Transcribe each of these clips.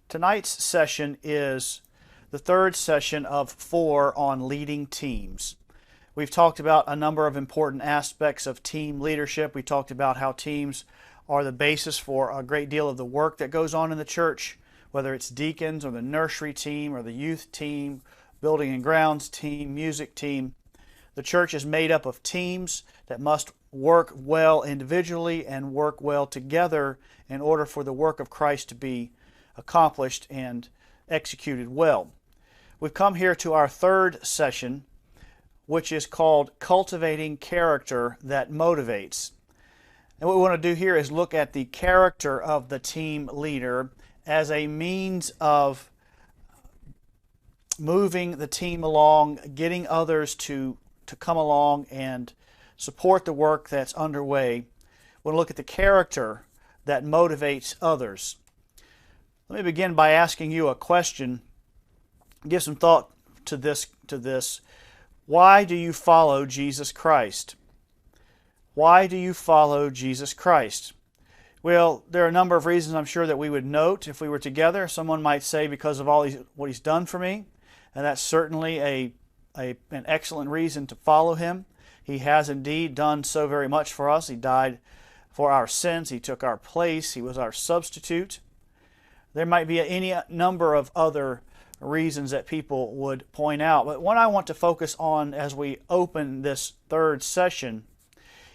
Tonight's session is the third session of 4 on leading teams. We've talked about a number of important aspects of team leadership. We talked about how teams are the basis for a great deal of the work that goes on in the church, whether it's deacons or the nursery team or the youth team, building and grounds team, music team. The church is made up of teams that must work well individually and work well together in order for the work of Christ to be accomplished and executed well. We've come here to our third session, which is called Cultivating Character That Motivates. And what we want to do here is look at the character of the team leader as a means of moving the team along, getting others to come along and support the work that's underway. We'll look at the character that motivates others. Let me begin by asking you a question. Give some thought to this. Why do you follow Jesus Christ? Why do you follow Jesus Christ? Well, there are a number of reasons I'm sure that we would note if we were together. Someone might say because of what He's done for me, and that's certainly an excellent reason to follow Him. He has indeed done so very much for us. He died for our sins. He took our place. He was our substitute. There might be any number of other reasons that people would point out, but what I want to focus on as we open this third session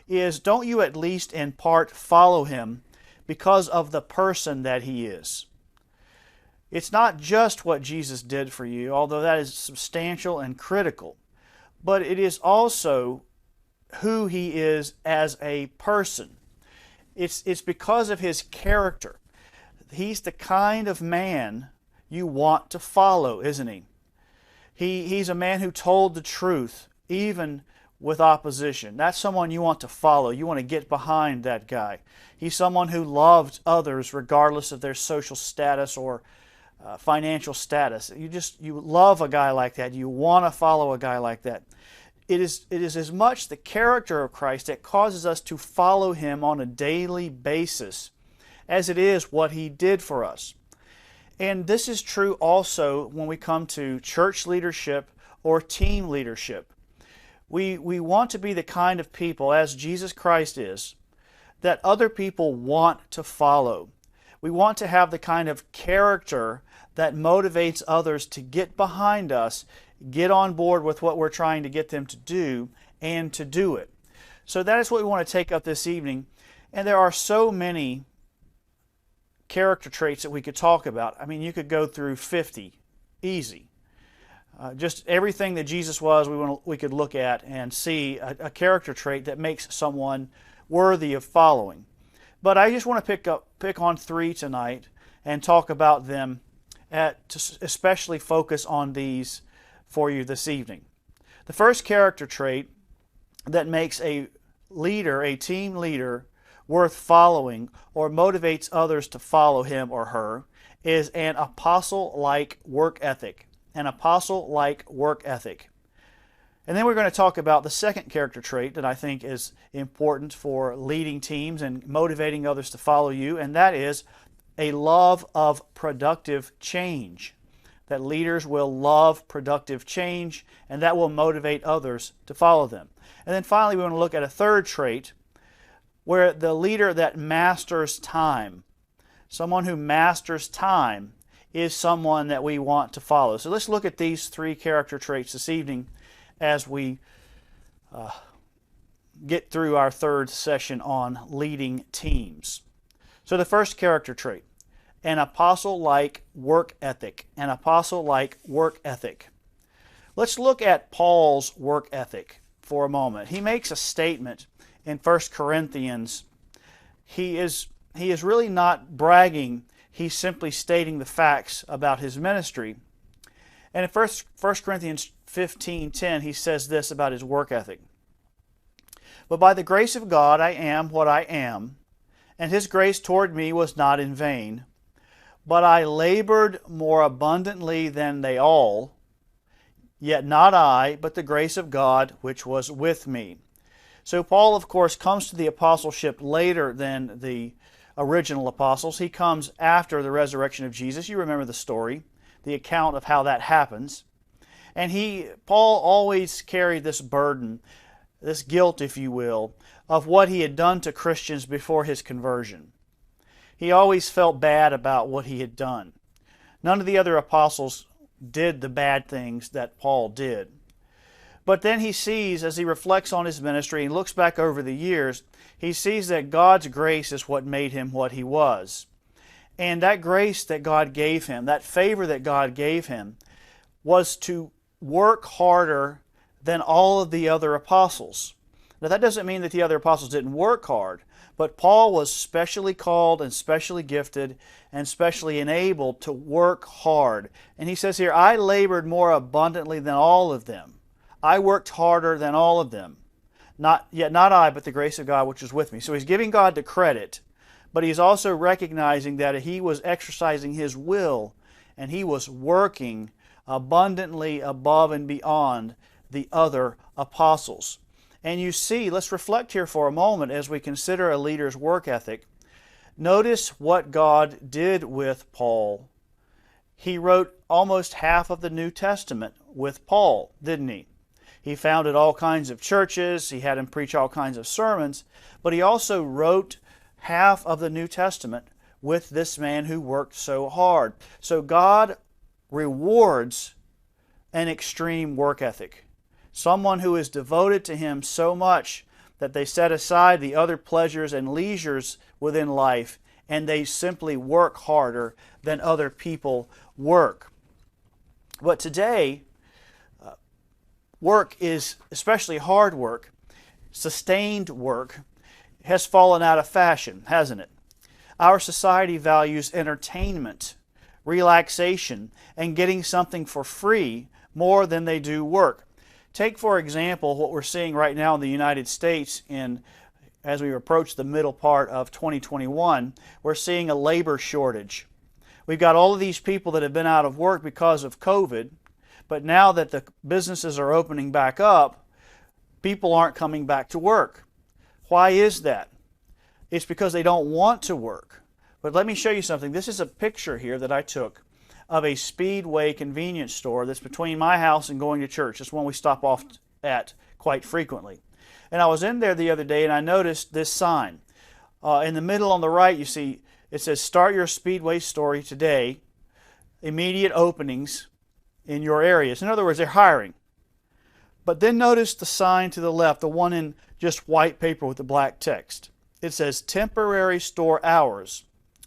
is, don't you at least in part follow Him because of the person that He is? It's not just what Jesus did for you, although that is substantial and critical, but it is also who He is as a person. It's because of His character. He's the kind of man you want to follow, isn't he? He's a man who told the truth, even with opposition. That's someone you want to follow. You want to get behind that guy. He's someone who loved others regardless of their social status or financial status. You love a guy like that. You want to follow a guy like that. It is as much the character of Christ that causes us to follow Him on a daily basis as it is what He did for us. And this is true also when we come to church leadership or team leadership. We want to be the kind of people, as Jesus Christ is, that other people want to follow. We want to have the kind of character that motivates others to get behind us, get on board with what we're trying to get them to do, and to do it. So that is what we want to take up this evening. And there are so many character traits that we could talk about. I mean, you could go through 50, easy. Just everything that Jesus was, we could look at and see a character trait that makes someone worthy of following. But I just want to pick on 3 tonight and talk about them, to especially focus on these for you this evening. The first character trait that makes a leader, a team leader, worth following or motivates others to follow him or her is an apostle-like work ethic. An apostle-like work ethic. And then we're going to talk about the second character trait that I think is important for leading teams and motivating others to follow you, and that is a love of productive change. That leaders will love productive change, and that will motivate others to follow them. And then finally, we want to look at a third trait, where the leader that masters time, someone who masters time, is someone that we want to follow. So let's look at these 3 character traits this evening as we get through our third session on leading teams. So the first character trait, an apostle-like work ethic. An apostle-like work ethic. Let's look at Paul's work ethic for a moment. He makes a statement in 1 Corinthians. He is really not bragging. He's simply stating the facts about his ministry. And in 1 Corinthians 15:10, he says this about his work ethic. But by the grace of God I am what I am, and His grace toward me was not in vain. But I labored more abundantly than they all, yet not I, but the grace of God which was with me. So Paul, of course, comes to the apostleship later than the original apostles. He comes after the resurrection of Jesus. You remember the story, the account of how that happens. And Paul always carried this burden, this guilt, if you will, of what he had done to Christians before his conversion. He always felt bad about what he had done. None of the other apostles did the bad things that Paul did. But then he sees, as he reflects on his ministry and looks back over the years, he sees that God's grace is what made him what he was. And that grace that God gave him, that favor that God gave him, was to work harder than all of the other apostles. Now that doesn't mean that the other apostles didn't work hard, but Paul was specially called and specially gifted and specially enabled to work hard. And he says here, I labored more abundantly than all of them. I worked harder than all of them. Not I, but the grace of God which was with me. So he's giving God the credit, but he's also recognizing that he was exercising his will and he was working abundantly above and beyond the other apostles. And you see, let's reflect here for a moment as we consider a leader's work ethic. Notice what God did with Paul. He wrote almost half of the New Testament with Paul, didn't he? He founded all kinds of churches, he had him preach all kinds of sermons, but he also wrote half of the New Testament with this man who worked so hard. So God rewards an extreme work ethic. Someone who is devoted to Him so much that they set aside the other pleasures and leisures within life and they simply work harder than other people work. But today, work is, especially hard work, sustained work, has fallen out of fashion, hasn't it? Our society values entertainment, relaxation, and getting something for free more than they do work. Take, for example, what we're seeing right now in the United States as we approach the middle part of 2021, we're seeing a labor shortage. We've got all of these people that have been out of work because of COVID, but now that the businesses are opening back up, people aren't coming back to work. Why is that? It's because they don't want to work. But let me show you something. This is a picture here that I took of a Speedway convenience store that's between my house and going to church. It's one we stop off at quite frequently. And I was in there the other day and I noticed this sign. In the middle on the right, you see, it says, "Start your Speedway story today. Immediate openings in your areas." In other words, they're hiring. But then notice the sign to the left, the one in just white paper with the black text. It says, "Temporary store hours,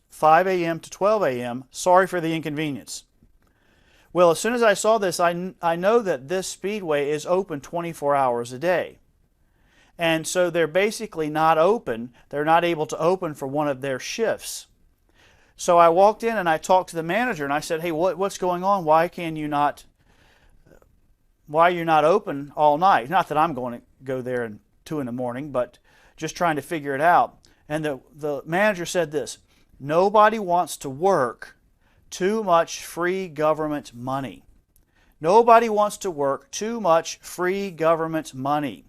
5 a.m. to 12 a.m. Sorry for the inconvenience." Well, as soon as I saw this, I know that this Speedway is open 24 hours a day. And so they're basically not open. They're not able to open for one of their shifts. So I walked in and I talked to the manager and I said, "Hey, what's going on? Why are you not open all night?" Not that I'm going to go there at 2 in the morning, but just trying to figure it out. And the manager said this: "Nobody wants to work too much free government money. Nobody wants to work too much free government money."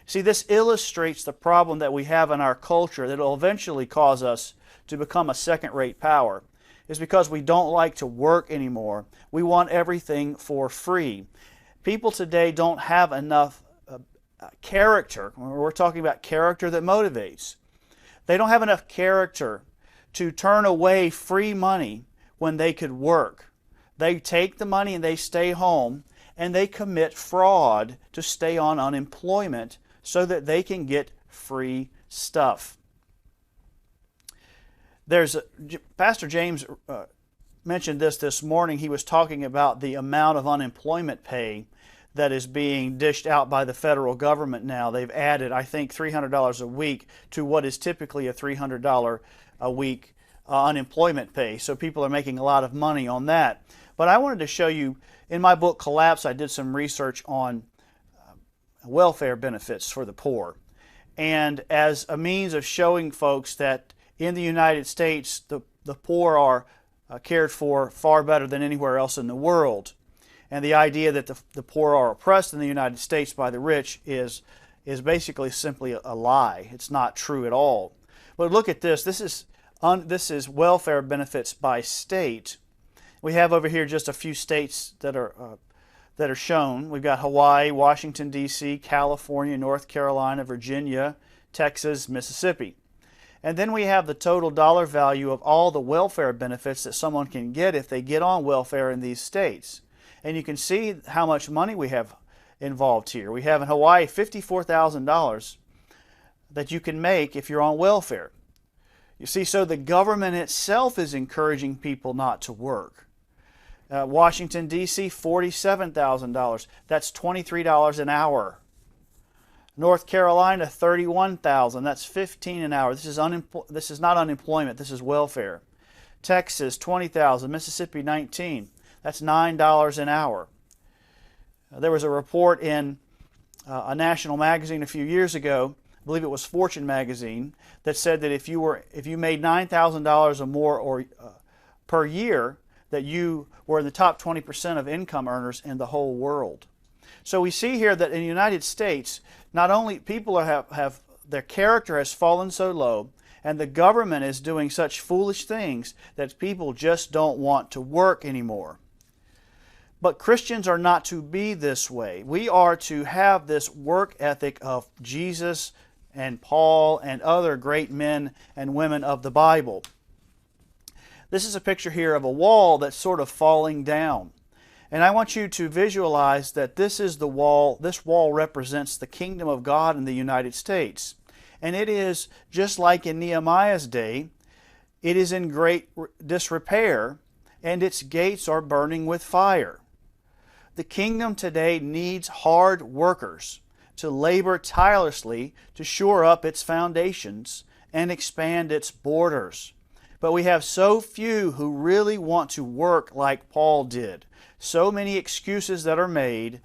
See, this illustrates the problem that we have in our culture that will eventually cause us to become a second-rate power. Is because we don't like to work anymore. We want everything for free. People today don't have enough character. We're talking about character that motivates. They don't have enough character to turn away free money when they could work. They take the money and they stay home and they commit fraud to stay on unemployment so that they can get free stuff. Pastor James mentioned this morning. He was talking about the amount of unemployment pay that is being dished out by the federal government now. They've added, I think, $300 a week to what is typically a $300 a week unemployment pay. So people are making a lot of money on that. But I wanted to show you, in my book Collapse, I did some research on welfare benefits for the poor. And as a means of showing folks that in the United States, the poor are cared for far better than anywhere else in the world. And the idea that the poor are oppressed in the United States by the rich is basically simply a lie. It's not true at all. But look at this. This is This is welfare benefits by state. We have over here just a few states that are shown. We've got Hawaii, Washington, D.C., California, North Carolina, Virginia, Texas, Mississippi. And then we have the total dollar value of all the welfare benefits that someone can get if they get on welfare in these states. And you can see how much money we have involved here. We have in Hawaii $54,000 that you can make if you're on welfare. You see, so the government itself is encouraging people not to work. Washington, D.C., $47,000. That's $23 an hour. North Carolina, $31,000. That's $15 an hour. This is not unemployment. This is welfare. Texas, $20,000. Mississippi, $19,000. That's $9 an hour. There was a report in a national magazine a few years ago, I believe it was Fortune magazine, that said that if you made $9,000 or more per year, that you were in the top 20% of income earners in the whole world. So we see here that in the United States, not only people have their character has fallen so low, and the government is doing such foolish things that people just don't want to work anymore. But Christians are not to be this way. We are to have this work ethic of Jesus and Paul and other great men and women of the Bible. This is a picture here of a wall that's sort of falling down. And I want you to visualize that this is the wall. This wall represents the kingdom of God in the United States. And it is, just like in Nehemiah's day, it is in great disrepair, and its gates are burning with fire. The kingdom today needs hard workers to labor tirelessly to shore up its foundations and expand its borders. But we have so few who really want to work like Paul did. So many excuses that are made,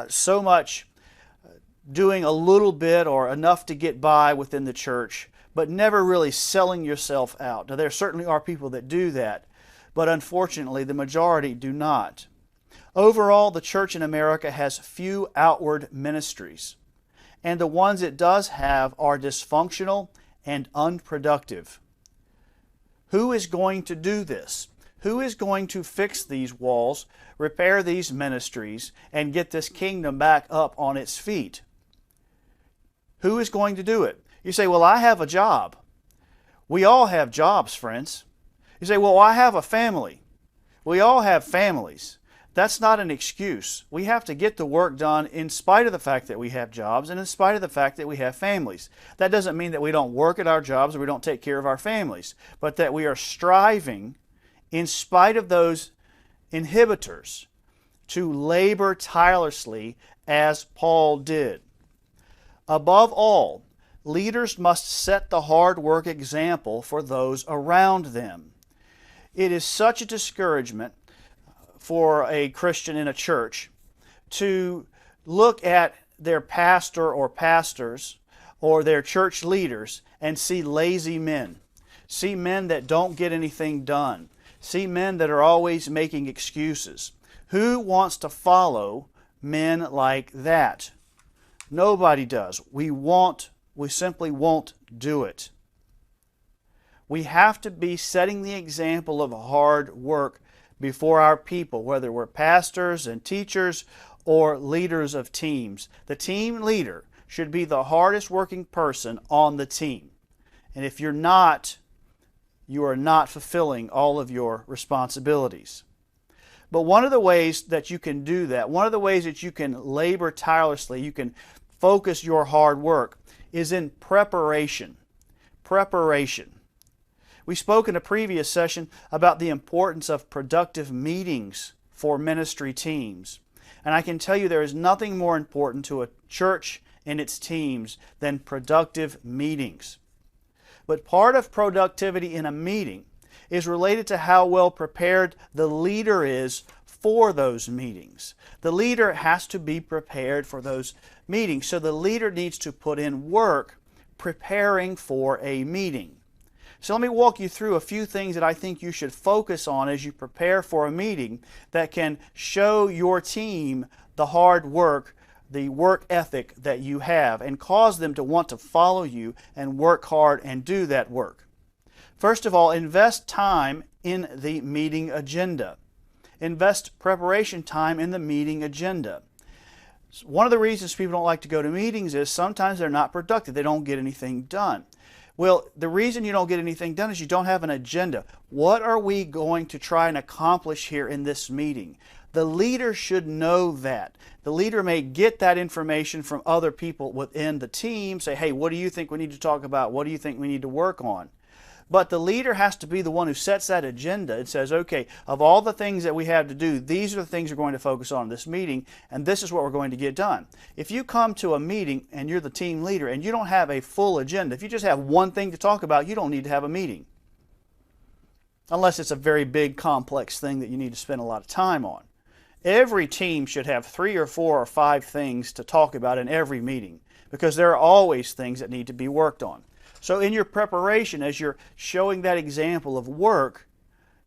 so much doing a little bit or enough to get by within the church, but never really selling yourself out. Now, there certainly are people that do that, but unfortunately the majority do not. Overall, the church in America has few outward ministries, and the ones it does have are dysfunctional and unproductive. Who is going to do this? Who is going to fix these walls, repair these ministries, and get this kingdom back up on its feet? Who is going to do it? You say, well, I have a job. We all have jobs, friends. You say, well, I have a family. We all have families. That's not an excuse. We have to get the work done in spite of the fact that we have jobs and in spite of the fact that we have families. That doesn't mean that we don't work at our jobs or we don't take care of our families, but that we are striving in spite of those inhibitors to labor tirelessly as Paul did. Above all, leaders must set the hard work example for those around them. It is such a discouragement for a Christian in a church to look at their pastor or pastors or their church leaders and see lazy men, see men that don't get anything done, see men that are always making excuses. Who wants to follow men like that? Nobody does. We simply won't do it. We have to be setting the example of hard work before our people, whether we're pastors and teachers or leaders of teams. The team leader should be the hardest working person on the team. And if you're not, you are not fulfilling all of your responsibilities. But one of the ways that you can do that, one of the ways that you can labor tirelessly, you can focus your hard work, is in preparation. Preparation. We spoke in a previous session about the importance of productive meetings for ministry teams. And I can tell you there is nothing more important to a church and its teams than productive meetings. But part of productivity in a meeting is related to how well prepared the leader is for those meetings. The leader has to be prepared for those meetings, so the leader needs to put in work preparing for a meeting. So let me walk you through a few things that I think you should focus on as you prepare for a meeting that can show your team the hard work, the work ethic that you have, and cause them to want to follow you and work hard and do that work. First of all, invest time in the meeting agenda. Invest preparation time in the meeting agenda. One of the reasons people don't like to go to meetings is sometimes they're not productive. They don't get anything done. Well, the reason you don't get anything done is you don't have an agenda. What are we going to try and accomplish here in this meeting? The leader should know that. The leader may get that information from other people within the team, say, hey, what do you think we need to talk about? What do you think we need to work on? But the leader has to be the one who sets that agenda and says, okay, of all the things that we have to do, these are the things we're going to focus on in this meeting, and this is what we're going to get done. If you come to a meeting and you're the team leader and you don't have a full agenda, if you just have one thing to talk about, you don't need to have a meeting. Unless it's a very big, complex thing that you need to spend a lot of time on. Every team should have 3 or 4 or 5 things to talk about in every meeting, because there are always things that need to be worked on. So in your preparation, as you're showing that example of work,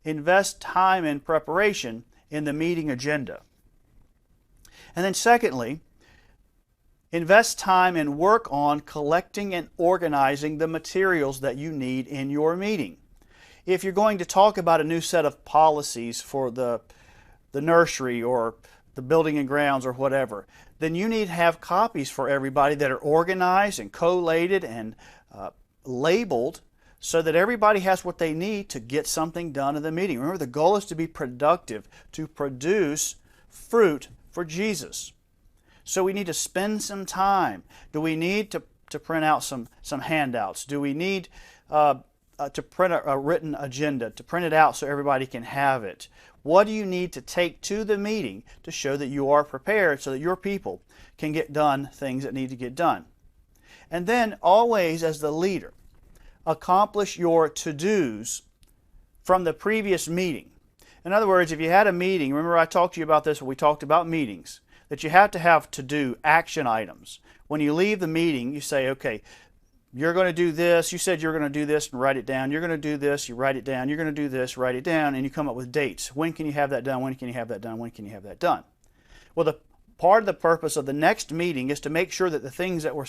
invest time in preparation in the meeting agenda. And then secondly, invest time and work on collecting and organizing the materials that you need in your meeting. If you're going to talk about a new set of policies for the nursery or the building and grounds or whatever, then you need to have copies for everybody that are organized and collated and labeled so that everybody has what they need to get something done in the meeting. Remember, the goal is to be productive, to produce fruit for Jesus. So we need to spend some time. Do we need to print out some handouts? Do we need to print a written agenda, to print it out so everybody can have it? What do you need to take to the meeting to show that you are prepared so that your people can get done things that need to get done? And then always, as the leader, accomplish your to-dos from the previous meeting. In other words, if you had a meeting, remember I talked to you about this when we talked about meetings, that you have to have to-do action items. When you leave the meeting, you say, okay, you're going to do this, you said you're going to do this and write it down, you're going to do this, you write it down, you're going to do this, write it down, and you come up with dates. When can you have that done? When can you have that done? When can you have that done? Well, part of the purpose of the next meeting is to make sure that the things that were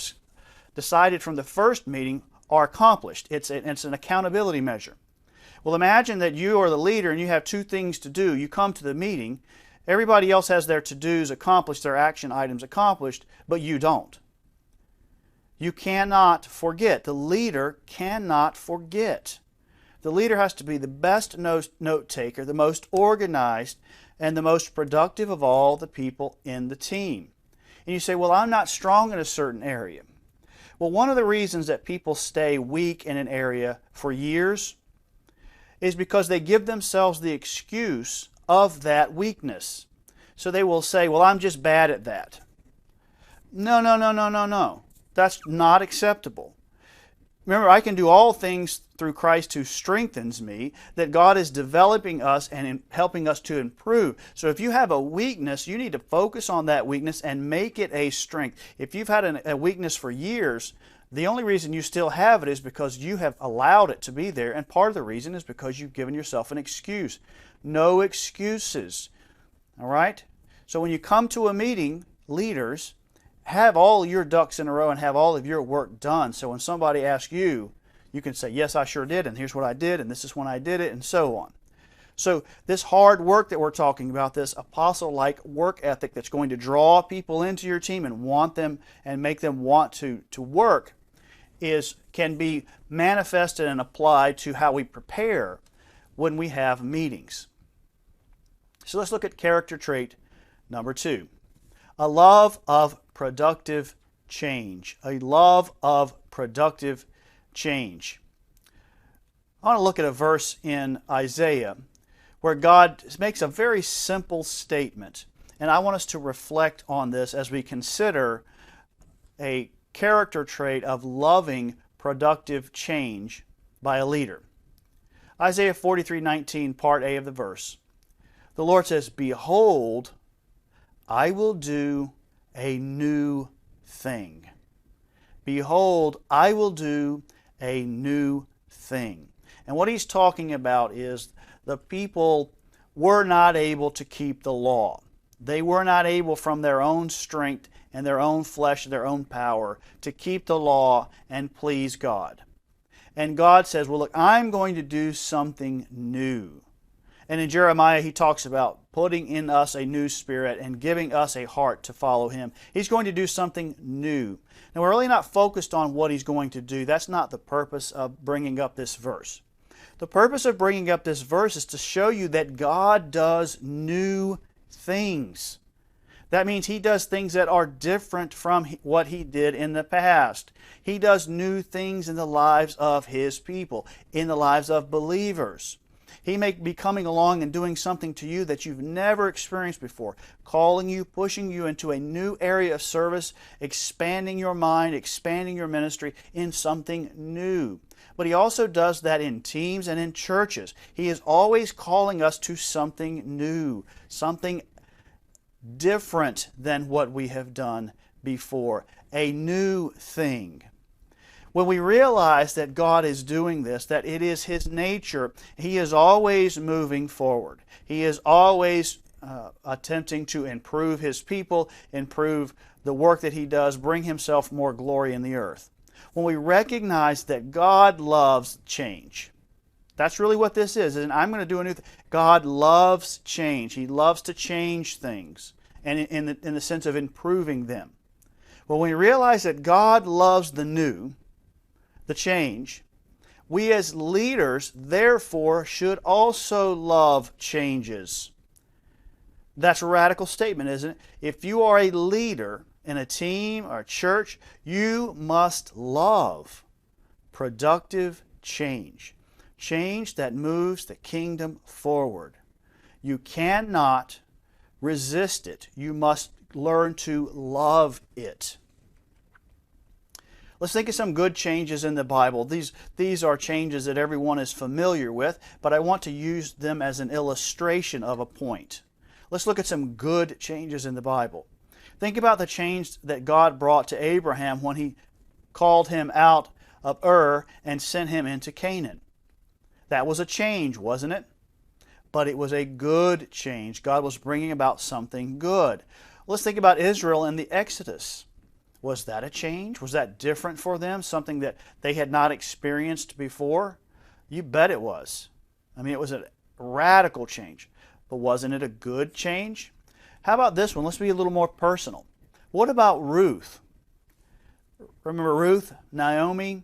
decided from the first meeting are accomplished. It's an accountability measure. Well, imagine that you are the leader and you have 2 things to do. You come to the meeting, everybody else has their to-dos accomplished, their action items accomplished, but you don't. You cannot forget. The leader cannot forget. The leader has to be the best note taker, the most organized, and the most productive of all the people in the team. And you say, well, I'm not strong in a certain area. Well, one of the reasons that people stay weak in an area for years is because they give themselves the excuse of that weakness. So they will say, well, I'm just bad at that. No. That's not acceptable. Remember, I can do all things through Christ who strengthens me, that God is developing us and helping us to improve. So if you have a weakness, you need to focus on that weakness and make it a strength. If you've had a weakness for years, the only reason you still have it is because you have allowed it to be there, and part of the reason is because you've given yourself an excuse. No excuses. All right? So when you come to a meeting, leaders, have all your ducks in a row and have all of your work done. So when somebody asks you, you can say, yes, I sure did, and here's what I did, and this is when I did it, and so on. So this hard work that we're talking about, this apostle-like work ethic that's going to draw people into your team and want them and make them want to work, can be manifested and applied to how we prepare when we have meetings. So let's look at character trait number 2. A love of productive change. A love of productive change. I want to look at a verse in Isaiah where God makes a very simple statement. And I want us to reflect on this as we consider a character trait of loving productive change by a leader. Isaiah 43:19, part A of the verse. The Lord says, behold, I will do a new thing. Behold, I will do a new thing. And what he's talking about is the people were not able to keep the law. They were not able from their own strength and their own flesh, their own power, to keep the law and please God. And God says, well, look, I'm going to do something new. And in Jeremiah, he talks about putting in us a new spirit and giving us a heart to follow him. He's going to do something new. Now, we're really not focused on what he's going to do. That's not the purpose of bringing up this verse. The purpose of bringing up this verse is to show you that God does new things. That means he does things that are different from what he did in the past. He does new things in the lives of his people, in the lives of believers. He may be coming along and doing something to you that you've never experienced before, calling you, pushing you into a new area of service, expanding your mind, expanding your ministry in something new. But he also does that in teams and in churches. He is always calling us to something new, something different than what we have done before, a new thing. When we realize that God is doing this, that it is his nature, he is always moving forward. He is always attempting to improve his people, improve the work that he does, bring himself more glory in the earth. When we recognize that God loves change, that's really what this is. And I'm going to do a new thing. God loves change. He loves to change things, and in the sense of improving them. Well, when we realize that God loves the new, the change, we as leaders, therefore, should also love changes. That's a radical statement, isn't it? If you are a leader in a team or a church, you must love productive change. Change that moves the kingdom forward. You cannot resist it. You must learn to love it. Let's think of some good changes in the Bible. These are changes that everyone is familiar with, but I want to use them as an illustration of a point. Let's look at some good changes in the Bible. Think about the change that God brought to Abraham when he called him out of Ur and sent him into Canaan. That was a change, wasn't it? But it was a good change. God was bringing about something good. Let's think about Israel and the Exodus. Was that a change? Was that different for them? Something that they had not experienced before? You bet it was. I mean, it was a radical change. But wasn't it a good change? How about this one? Let's be a little more personal. What about Ruth? Remember Ruth, Naomi?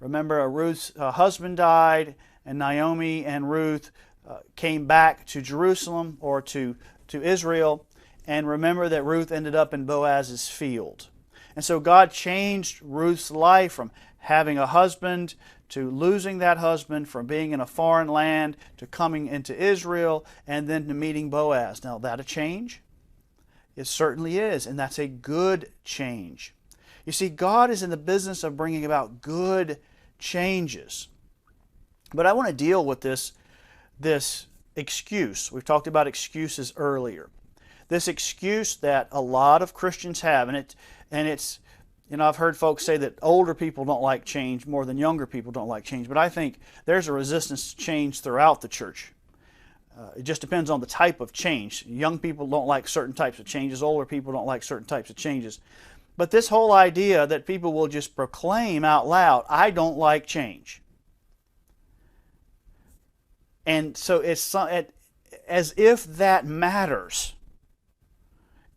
Remember Ruth's husband died, and Naomi and Ruth came back to Jerusalem or to Israel. And remember that Ruth ended up in Boaz's field. And so God changed Ruth's life from having a husband to losing that husband, from being in a foreign land to coming into Israel and then to meeting Boaz. Now, is that a change? It certainly is, and that's a good change. You see, God is in the business of bringing about good changes. But I want to deal with this excuse. We've talked about excuses earlier. This excuse that a lot of Christians have, and it's, you know, I've heard folks say that older people don't like change more than younger people don't like change, but I think there's a resistance to change throughout the church. It just depends on the type of change. Young people don't like certain types of changes, older people don't like certain types of changes. But this whole idea that people will just proclaim out loud, I don't like change. And so it's as if that matters.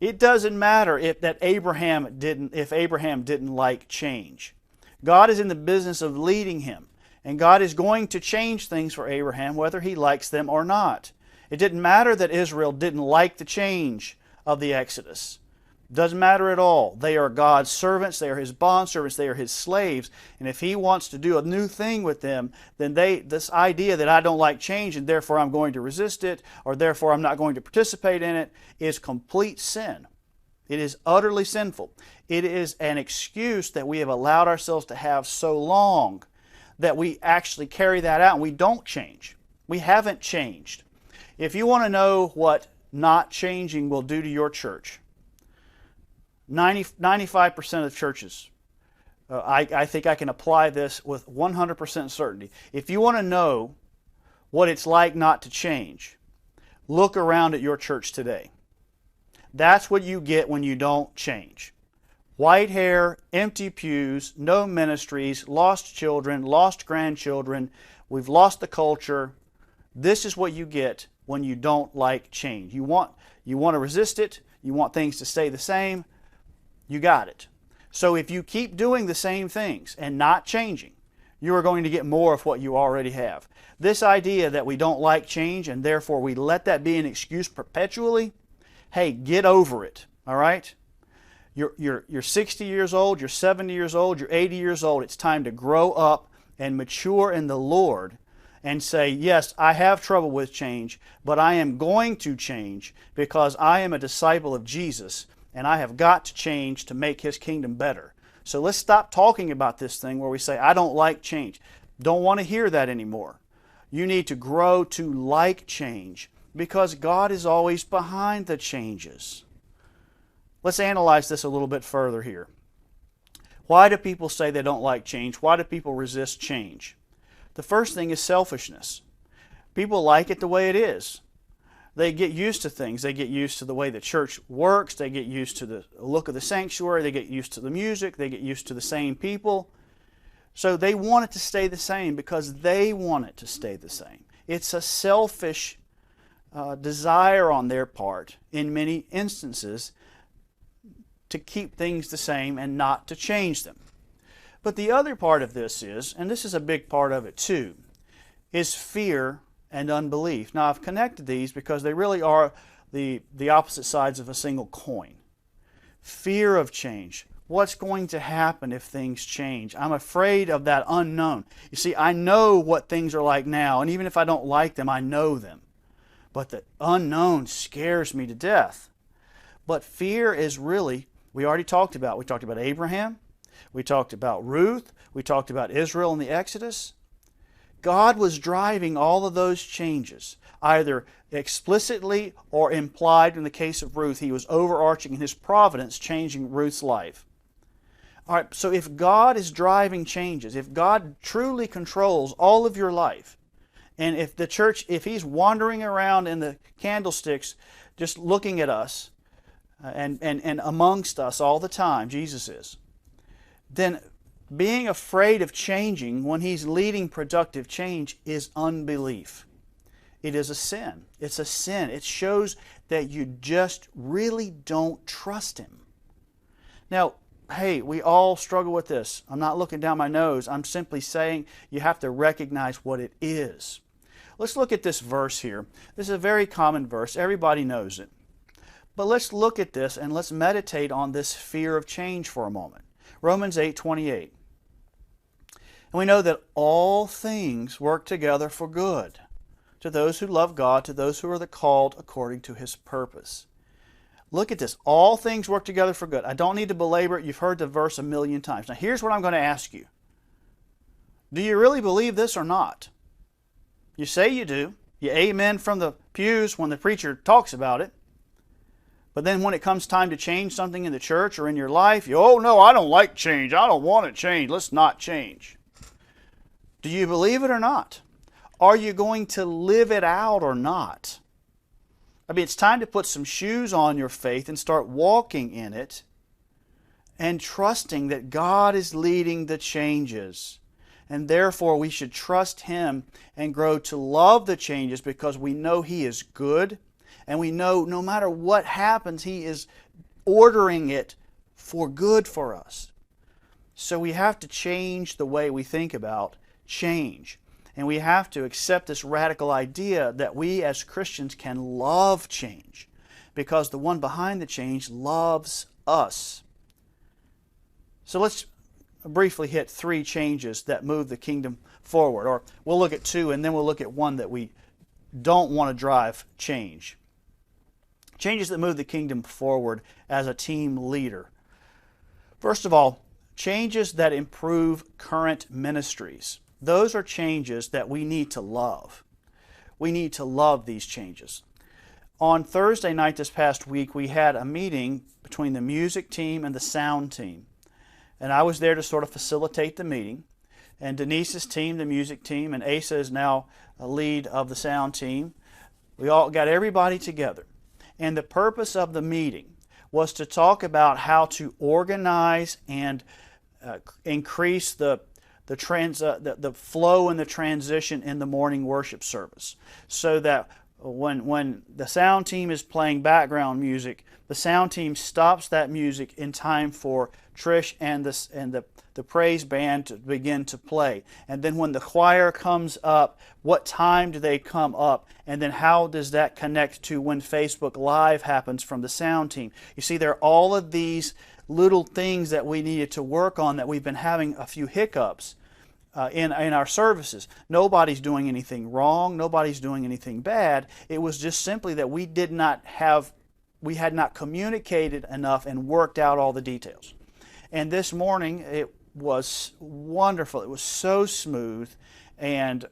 It doesn't matter if Abraham didn't like change. God is in the business of leading him, and God is going to change things for Abraham whether he likes them or not. It didn't matter that Israel didn't like the change of the Exodus. It doesn't matter at all. They are God's servants, they are his bondservants, they are his slaves, and if he wants to do a new thing with them, then this idea that I don't like change and therefore I'm going to resist it, or therefore I'm not going to participate in it, is complete sin. It is utterly sinful. It is an excuse that we have allowed ourselves to have so long that we actually carry that out and we don't change. We haven't changed. If you want to know what not changing will do to your church, 95% of churches, I think I can apply this with 100% certainty. If you want to know what it's like not to change, look around at your church today. That's what you get when you don't change. White hair, empty pews, no ministries, lost children, lost grandchildren. We've lost the culture. This is what you get when you don't like change. You want to resist it. You want things to stay the same. You got it. So if you keep doing the same things and not changing, you are going to get more of what you already have. This idea that we don't like change and therefore we let that be an excuse perpetually, hey, get over it, all right? You're 60 years old, you're 70 years old, you're 80 years old. It's time to grow up and mature in the Lord and say, yes, I have trouble with change, but I am going to change because I am a disciple of Jesus and I have got to change to make His kingdom better. So let's stop talking about this thing where we say, I don't like change. Don't want to hear that anymore. You need to grow to like change because God is always behind the changes. Let's analyze this a little bit further here. Why do people say they don't like change? Why do people resist change? The first thing is selfishness. People like it the way it is. They get used to things. They get used to the way the church works. They get used to the look of the sanctuary. They get used to the music. They get used to the same people. So they want it to stay the same because they want it to stay the same. It's a selfish desire on their part in many instances to keep things the same and not to change them. But the other part of this is, and this is a big part of it too, is fear and unbelief. Now I've connected these because they really are the opposite sides of a single coin. Fear of change. What's going to happen if things change? I'm afraid of that unknown. You see, I know what things are like now, and even if I don't like them, I know them. But the unknown scares me to death. But fear is really, we talked about Abraham, we talked about Ruth, we talked about Israel in the Exodus. God was driving all of those changes, either explicitly or implied. In the case of Ruth, He was overarching in His providence, changing Ruth's life. All right, so if God is driving changes, if God truly controls all of your life, and if the church, if He's wandering around in the candlesticks just looking at us and amongst us all the time, Jesus is, then being afraid of changing when He's leading productive change is unbelief. It is a sin. It's a sin. It shows that you just really don't trust Him. Now, hey, we all struggle with this. I'm not looking down my nose. I'm simply saying you have to recognize what it is. Let's look at this verse here. This is a very common verse. Everybody knows it. But let's look at this and let's meditate on this fear of change for a moment. Romans 8:28. And we know that all things work together for good to those who love God, to those who are the called according to His purpose. Look at this. All things work together for good. I don't need to belabor it. You've heard the verse a million times. Now here's what I'm going to ask you. Do you really believe this or not? You say you do. You amen from the pews when the preacher talks about it. But then when it comes time to change something in the church or in your life, oh no, I don't like change. I don't want to change. Let's not change. Do you believe it or not? Are you going to live it out or not? I mean, it's time to put some shoes on your faith and start walking in it and trusting that God is leading the changes. And therefore, we should trust Him and grow to love the changes because we know He is good. And we know no matter what happens, He is ordering it for good for us. So we have to change the way we think about change. And we have to accept this radical idea that we as Christians can love change because the one behind the change loves us. So let's briefly hit 3 changes that move the kingdom forward. Or we'll look at 2 and then we'll look at one that we don't want to drive change. Changes that move the kingdom forward as a team leader. First of all, changes that improve current ministries. Those are changes that we need to love. We need to love these changes. On Thursday night this past week, we had a meeting between the music team and the sound team. And I was there to sort of facilitate the meeting. And Denise's team, the music team, and Asa is now a lead of the sound team. We all got everybody together. And the purpose of the meeting was to talk about how to organize and increase the flow and the transition in the morning worship service, so that when the sound team is playing background music, the sound team stops that music in time for Trish and the praise band to begin to play. And then when the choir comes up, what time do they come up? And then how does that connect to when Facebook Live happens from the sound team? You see, there are all of these little things that we needed to work on, that we've been having a few hiccups in our services. Nobody's doing anything wrong. Nobody's doing anything bad. It was just simply that we had not communicated enough and worked out all the details. And this morning, it was wonderful. It was so smooth and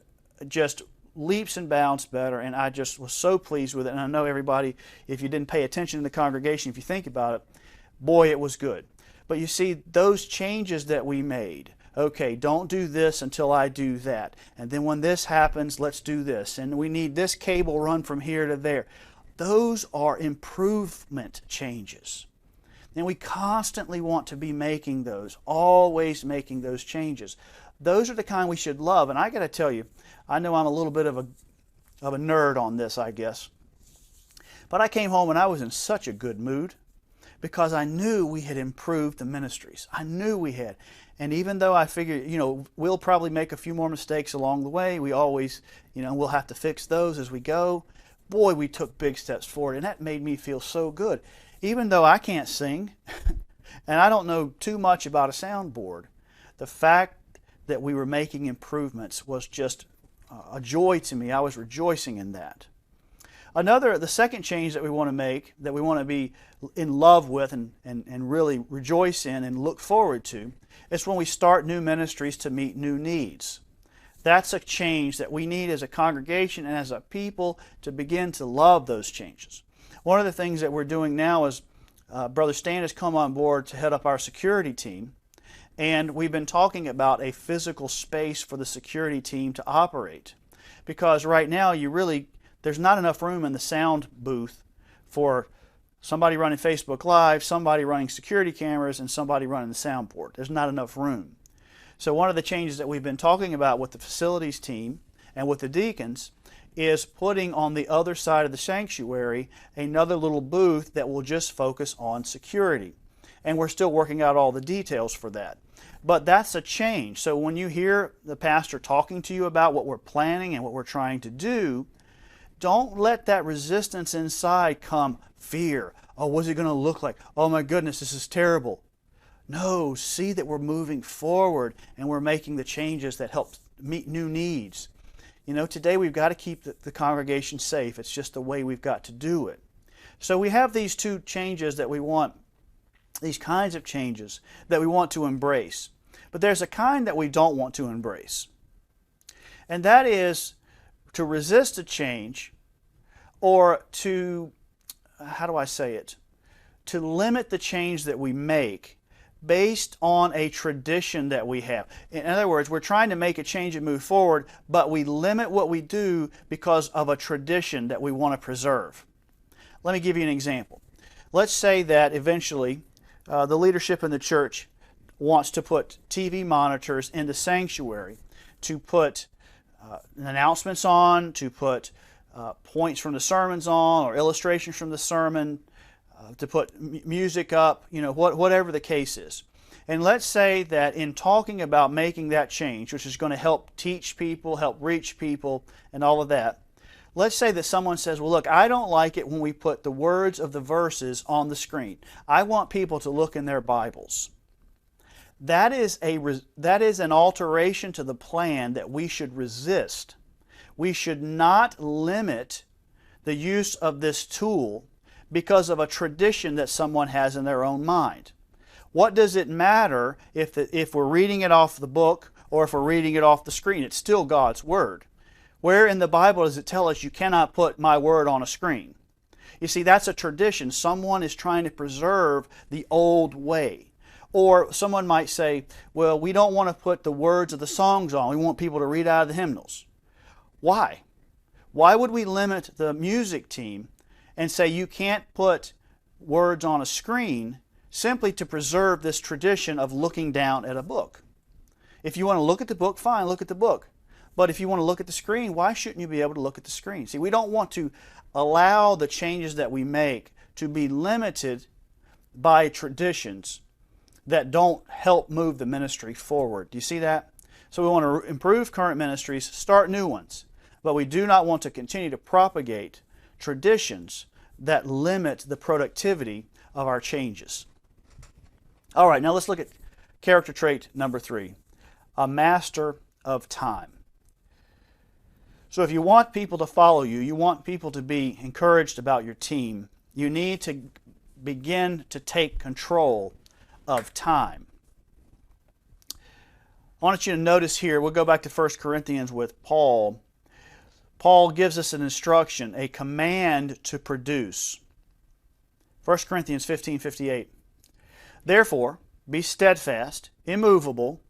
just leaps and bounds better, and I just was so pleased with it. And I know everybody, if you didn't pay attention in the congregation, if you think about it, boy, it was good. But you see, those changes that we made, okay, don't do this until I do that. And then when this happens, let's do this. And we need this cable run from here to there. Those are improvement changes. And we constantly want to be making those, always making those changes. Those are the kind we should love. And I got to tell you, I know I'm a little bit of a nerd on this, I guess. But I came home and I was in such a good mood, because I knew we had improved the ministries. I knew we had. And even though I figured, we'll probably make a few more mistakes along the way, we always, we'll have to fix those as we go. Boy, we took big steps forward, and that made me feel so good. Even though I can't sing, and I don't know too much about a soundboard, the fact that we were making improvements was just a joy to me. I was rejoicing in that. The second change that we want to make, that we want to be in love with and really rejoice in and look forward to, is when we start new ministries to meet new needs. That's a change that we need as a congregation and as a people to begin to love those changes. One of the things that we're doing now is Brother Stan has come on board to head up our security team, and we've been talking about a physical space for the security team to operate, because right now there's not enough room in the sound booth for somebody running Facebook Live, somebody running security cameras, and somebody running the soundboard. There's not enough room. So one of the changes that we've been talking about with the facilities team and with the deacons is putting on the other side of the sanctuary another little booth that will just focus on security. And we're still working out all the details for that. But that's a change. So when you hear the pastor talking to you about what we're planning and what we're trying to do, don't let that resistance inside come fear. Oh, what's it going to look like? Oh my goodness, this is terrible. No, see that we're moving forward and we're making the changes that help meet new needs. Today we've got to keep the congregation safe. It's just the way we've got to do it. So we have these two changes that we want, these kinds of changes that we want to embrace. But there's a kind that we don't want to embrace. And that is to resist a change, or to, to limit the change that we make based on a tradition that we have. In other words, we're trying to make a change and move forward, but we limit what we do because of a tradition that we want to preserve. Let me give you an example. Let's say that eventually the leadership in the church wants to put TV monitors in the sanctuary, to put announcements on, to put points from the sermons on, or illustrations from the sermon, to put music up, whatever the case is. And let's say that in talking about making that change, which is going to help teach people, help reach people, and all of that, let's say that someone says, well, look, I don't like it when we put the words of the verses on the screen. I want people to look in their Bibles. That is an alteration to the plan that we should resist. We should not limit the use of this tool because of a tradition that someone has in their own mind. What does it matter if we're reading it off the book or if we're reading it off the screen? It's still God's Word. Where in the Bible does it tell us you cannot put my word on a screen? You see, that's a tradition. Someone is trying to preserve the old way. Or someone might say, well, we don't want to put the words of the songs on. We want people to read out of the hymnals. Why? Why would we limit the music team and say you can't put words on a screen simply to preserve this tradition of looking down at a book. If you want to look at the book, fine, look at the book. But if you want to look at the screen, why shouldn't you be able to look at the screen? See, we don't want to allow the changes that we make to be limited by traditions that don't help move the ministry forward. Do you see that? So we want to improve current ministries, start new ones, but we do not want to continue to propagate traditions that limit the productivity of our changes. All right, now let's look at character trait number 3, a master of time. So if you want people to follow you, you want people to be encouraged about your team, you need to begin to take control of time. I want you to notice here, we'll go back to 1 Corinthians with Paul. Paul gives us an instruction, a command to produce. 1 Corinthians 15:58. Therefore, be steadfast, immovable,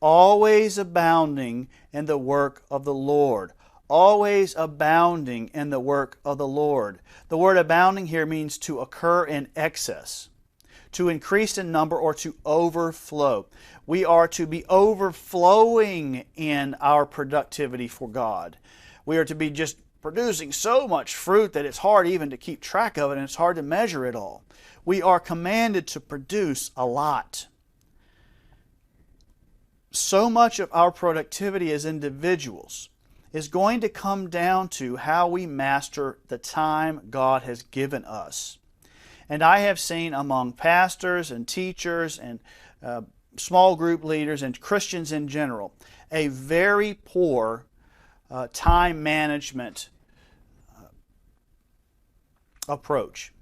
always abounding in the work of the Lord. Always abounding in the work of the Lord. The word abounding here means to occur in excess, to increase in number, or to overflow. We are to be overflowing in our productivity for God. We are to be just producing so much fruit that it's hard even to keep track of it, and it's hard to measure it all. We are commanded to produce a lot. So much of our productivity as individuals is going to come down to how we master the time God has given us. And I have seen among pastors and teachers and small group leaders and Christians in general a very poor time management approach.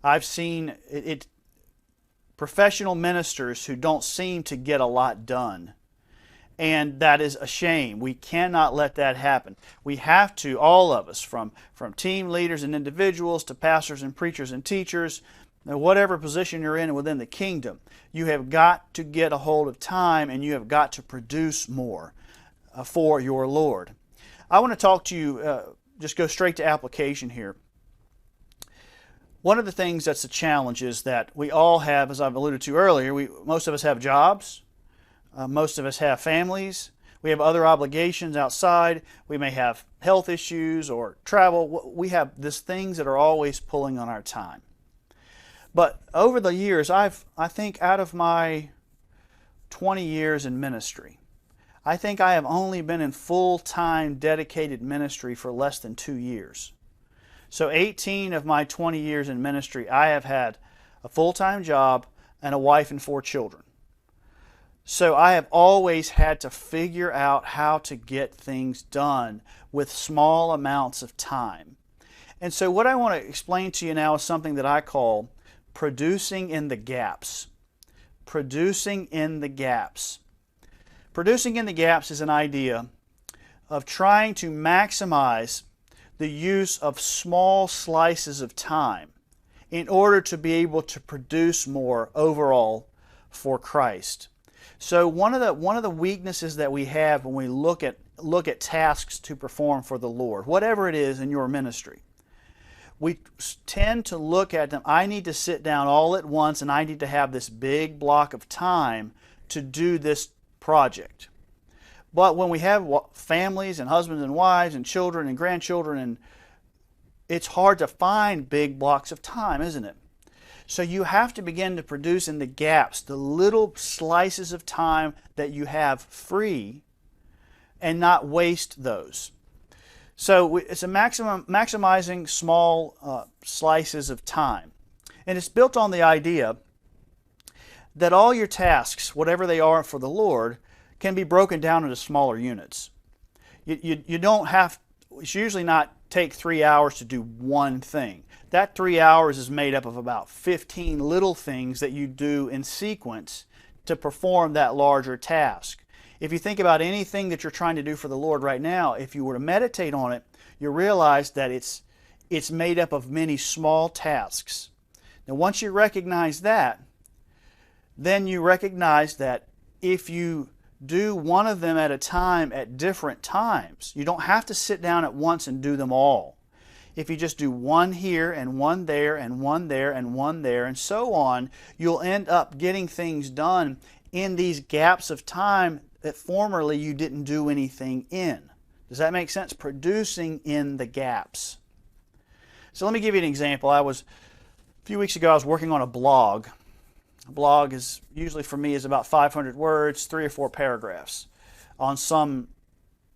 I've seen professional ministers who don't seem to get a lot done. And that is a shame. We cannot let that happen. We have to, all of us, from team leaders and individuals to pastors and preachers and teachers, whatever position you're in within the kingdom, you have got to get a hold of time, and you have got to produce more for your Lord. I want to talk to you, just go straight to application here. One of the things that's a challenge is that we all have, as I've alluded to earlier, most of us have jobs. Most of us have families. We have other obligations outside. We may have health issues or travel. We have these things that are always pulling on our time. But over the years, I think out of my 20 years in ministry, I think I have only been in full-time dedicated ministry for less than 2 years. So 18 of my 20 years in ministry, I have had a full-time job and a wife and 4 children. So I have always had to figure out how to get things done with small amounts of time. And so what I want to explain to you now is something that I call producing in the gaps. Producing in the gaps. Producing in the gaps is an idea of trying to maximize the use of small slices of time in order to be able to produce more overall for Christ. So one of the weaknesses that we have when we look at tasks to perform for the Lord, whatever it is in your ministry, we tend to look at them, I need to sit down all at once and I need to have this big block of time to do this project. But when we have families and husbands and wives and children and grandchildren, and it's hard to find big blocks of time, isn't it? So you have to begin to produce in the gaps, the little slices of time that you have free, and not waste those. So it's a maximizing small slices of time. And it's built on the idea that all your tasks, whatever they are for the Lord, can be broken down into smaller units. You don't have, it's usually not take 3 hours to do one thing. That 3 hours is made up of about 15 little things that you do in sequence to perform that larger task. If you think about anything that you're trying to do for the Lord right now, if you were to meditate on it, you realize that it's made up of many small tasks. Now once you recognize that, then you recognize that if you do one of them at a time at different times, you don't have to sit down at once and do them all. If you just do one here and one there and one there and one there and so on, you'll end up getting things done in these gaps of time that formerly you didn't do anything in. Does that make sense? Producing in the gaps. So let me give you an example. A few weeks ago I was working on a blog. A blog is usually for me is about 500 words, 3 or 4 paragraphs on some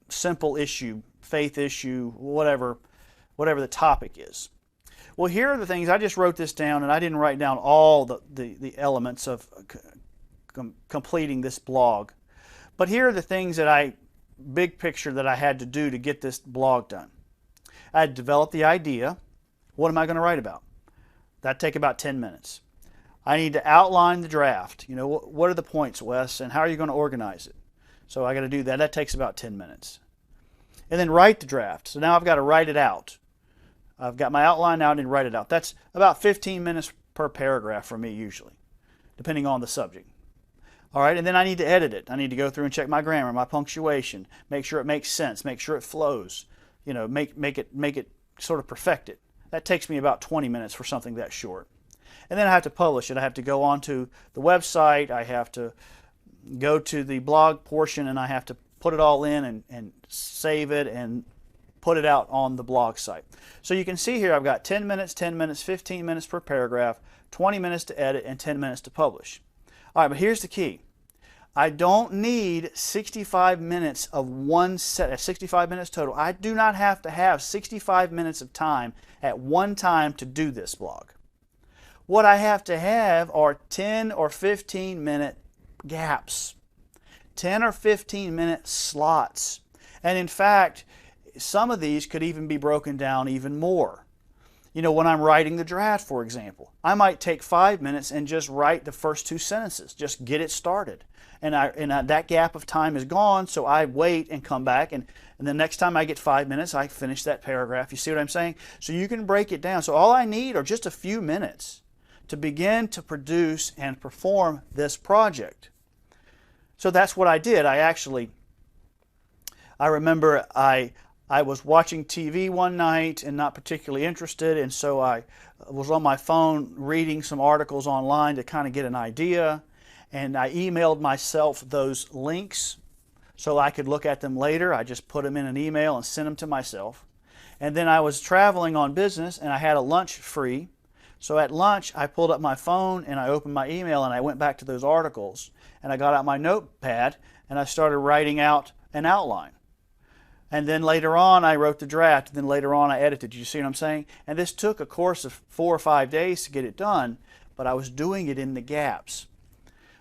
simple issue, faith issue, whatever the topic is. Well, here are the things. I just wrote this down, and I didn't write down all the elements of completing this blog. But here are the things big picture that I had to do to get this blog done. I had developed the idea. What am I going to write about? That'd take about 10 minutes. I need to outline the draft. You know, what are the points, Wes, and how are you going to organize it? So I got to do that. That takes about 10 minutes. And then write the draft. So now I've got to write it out. I've got my outline out and write it out. That's about 15 minutes per paragraph for me usually, depending on the subject. All right, and then I need to edit it. I need to go through and check my grammar, my punctuation, make sure it makes sense, make sure it flows. You know, make it sort of perfect it. That takes me about 20 minutes for something that short. And then I have to publish it. I have to go onto the website. I have to go to the blog portion, and I have to put it all in and save it and put it out on the blog site. So you can see here I've got 10 minutes, 15 minutes per paragraph, 20 minutes to edit, and 10 minutes to publish. All right, but here's the key. I don't need 65 minutes of one set, 65 minutes total. I do not have to have 65 minutes of time at one time to do this blog. What I have to have are 10 or 15 minute gaps, 10 or 15 minute slots. And in fact, some of these could even be broken down even more. You know, when I'm writing the draft, for example, I might take 5 minutes and just write the first 2 sentences, just get it started. And that gap of time is gone, so I wait and come back, and the next time I get 5 minutes, I finish that paragraph. You see what I'm saying? So you can break it down. So all I need are just a few minutes to begin to produce and perform this project. So that's what I did. I remember I was watching TV one night and not particularly interested, and so I was on my phone reading some articles online to kind of get an idea, and I emailed myself those links so I could look at them later. I just put them in an email and sent them to myself. And then I was traveling on business, and I had a lunch free. So at lunch, I pulled up my phone and I opened my email and I went back to those articles, and I got out my notepad and I started writing out an outline. And then later on, I wrote the draft, and then later on, I edited. You see what I'm saying? And this took a course of 4 or 5 days to get it done, but I was doing it in the gaps.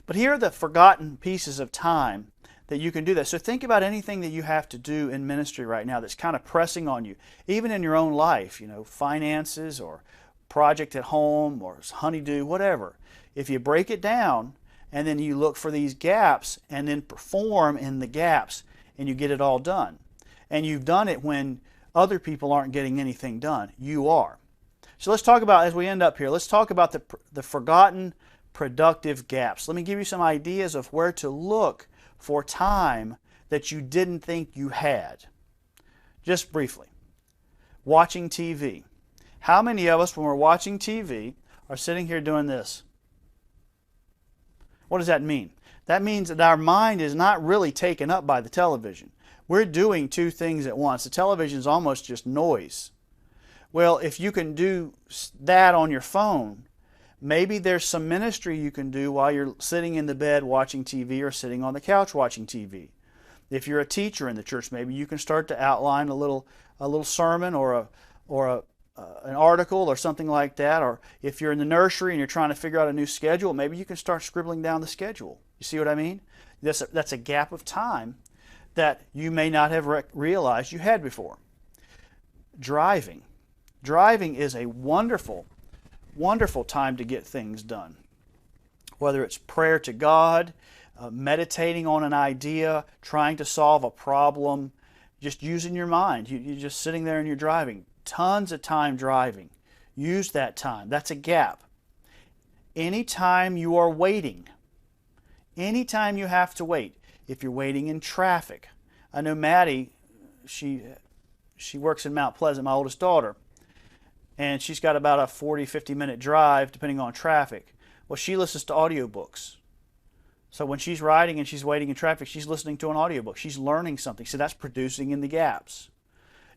But here are the forgotten pieces of time that you can do that. So think about anything that you have to do in ministry right now that's kind of pressing on you, even in your own life, you know, finances or project at home or honeydew, whatever. If you break it down and then you look for these gaps and then perform in the gaps, and you get it all done. And you've done it when other people aren't getting anything done. You are. So let's talk about, as we end up here, let's talk about the forgotten productive gaps. Let me give you some ideas of where to look for time that you didn't think you had. Just briefly. Watching TV. How many of us, when we're watching TV, are sitting here doing this? What does that mean? That means that our mind is not really taken up by the television. We're doing 2 things at once. The television is almost just noise. Well, if you can do that on your phone, maybe there's some ministry you can do while you're sitting in the bed watching TV or sitting on the couch watching TV. If you're a teacher in the church, maybe you can start to outline a little sermon or an article or something like that. Or if you're in the nursery and you're trying to figure out a new schedule, maybe you can start scribbling down the schedule. You see what I mean? That's a gap of time that you may not have realized you had before. Driving. Driving is a wonderful, wonderful time to get things done. Whether it's prayer to God, meditating on an idea, trying to solve a problem, just using your mind. You're just sitting there and you're driving. Tons of time driving. Use that time. That's a gap. Anytime you are waiting, anytime you have to wait, if you're waiting in traffic. I know Maddie, she works in Mount Pleasant, my oldest daughter, and she's got about a 40-50 minute drive depending on traffic. Well, she listens to audiobooks. So when she's riding and she's waiting in traffic, she's listening to an audiobook. She's learning something. So that's producing in the gaps.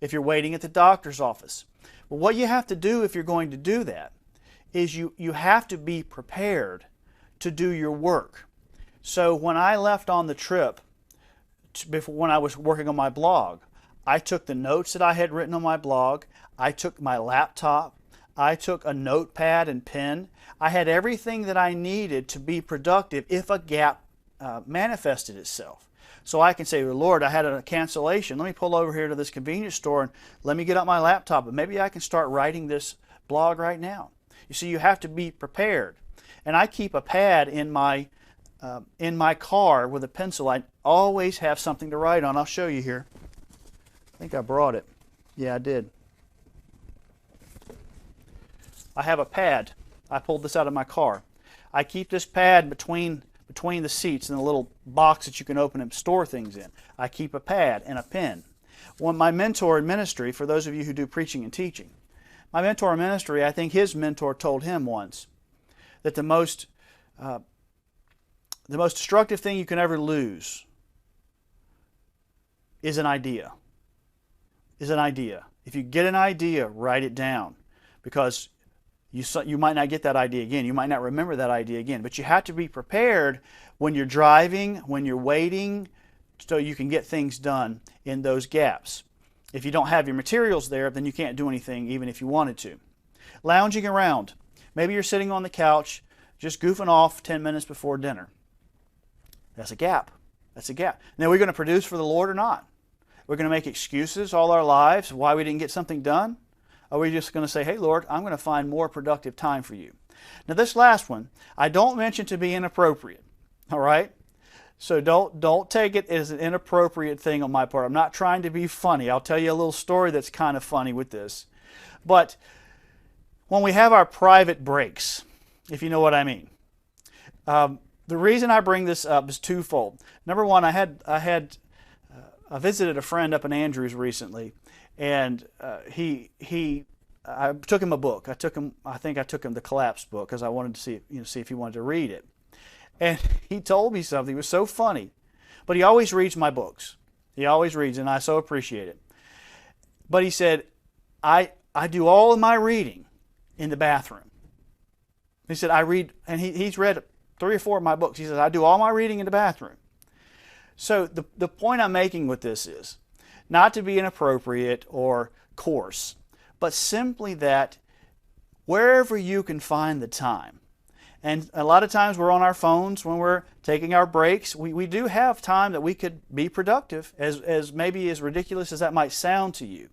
If you're waiting at the doctor's office, well, what you have to do if you're going to do that is you have to be prepared to do your work. So when I left on the trip, when I was working on my blog, I took the notes that I had written on my blog, I took my laptop, I took a notepad and pen. I had everything that I needed to be productive if a gap manifested itself. So I can say, Lord, I had a cancellation. Let me pull over here to this convenience store and let me get out my laptop, and maybe I can start writing this blog right now. You see, you have to be prepared. And I keep a pad in my car with a pencil. I always have something to write on. I'll show you here. I think I brought it. Yeah, I did. I have a pad. I pulled this out of my car. I keep this pad between the seats in a little box that you can open and store things in. I keep a pad and a pen. Well, my mentor in ministry, for those of you who do preaching and teaching, my mentor in ministry, I think his mentor told him once that the most destructive thing you can ever lose is an idea. If you get an idea, write it down, because you might not get that idea again. You might not remember that idea again. But you have to be prepared when you're driving, when you're waiting, so you can get things done in those gaps. If you don't have your materials there, then you can't do anything even if you wanted to. Lounging around. Maybe you're sitting on the couch just goofing off 10 minutes before dinner. That's a gap. That's a gap. Now, are we going to produce for the Lord or not? We're going to make excuses all our lives why we didn't get something done? Or are we just going to say, hey, Lord, I'm going to find more productive time for you? Now, this last one, I don't mention to be inappropriate, all right? So don't take it as an inappropriate thing on my part. I'm not trying to be funny. I'll tell you a little story that's kind of funny with this. But when we have our private breaks, if you know what I mean, the reason I bring this up is twofold. Number one, I visited a friend up in Andrews recently, and I took him a book. I think I took him the Collapse book because I wanted to see if he wanted to read it. And he told me something. It was so funny. But he always reads my books. He always reads, and I so appreciate it. But he said, I do all of my reading in the bathroom. He said, I read, and he's read 3 or 4 of my books. He says, I do all my reading in the bathroom. So the point I'm making with this is not to be inappropriate or coarse, but simply that wherever you can find the time. And a lot of times we're on our phones when we're taking our breaks. We do have time that we could be productive, as maybe as ridiculous as that might sound to you.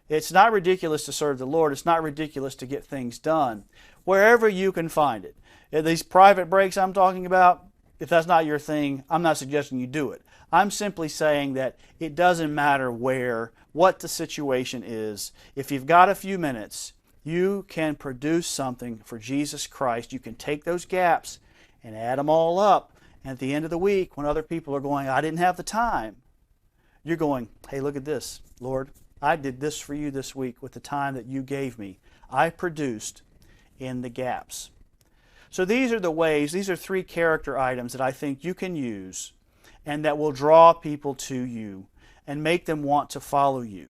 It's not ridiculous to serve the Lord. It's not ridiculous to get things done. Wherever you can find it. These private breaks I'm talking about, if that's not your thing, I'm not suggesting you do it. I'm simply saying that it doesn't matter what the situation is. If you've got a few minutes, you can produce something for Jesus Christ. You can take those gaps and add them all up. And at the end of the week, when other people are going, I didn't have the time, you're going, hey, look at this, Lord. I did this for you this week with the time that you gave me. I produced in the gaps. So these are the ways, these are 3 character items that I think you can use and that will draw people to you and make them want to follow you.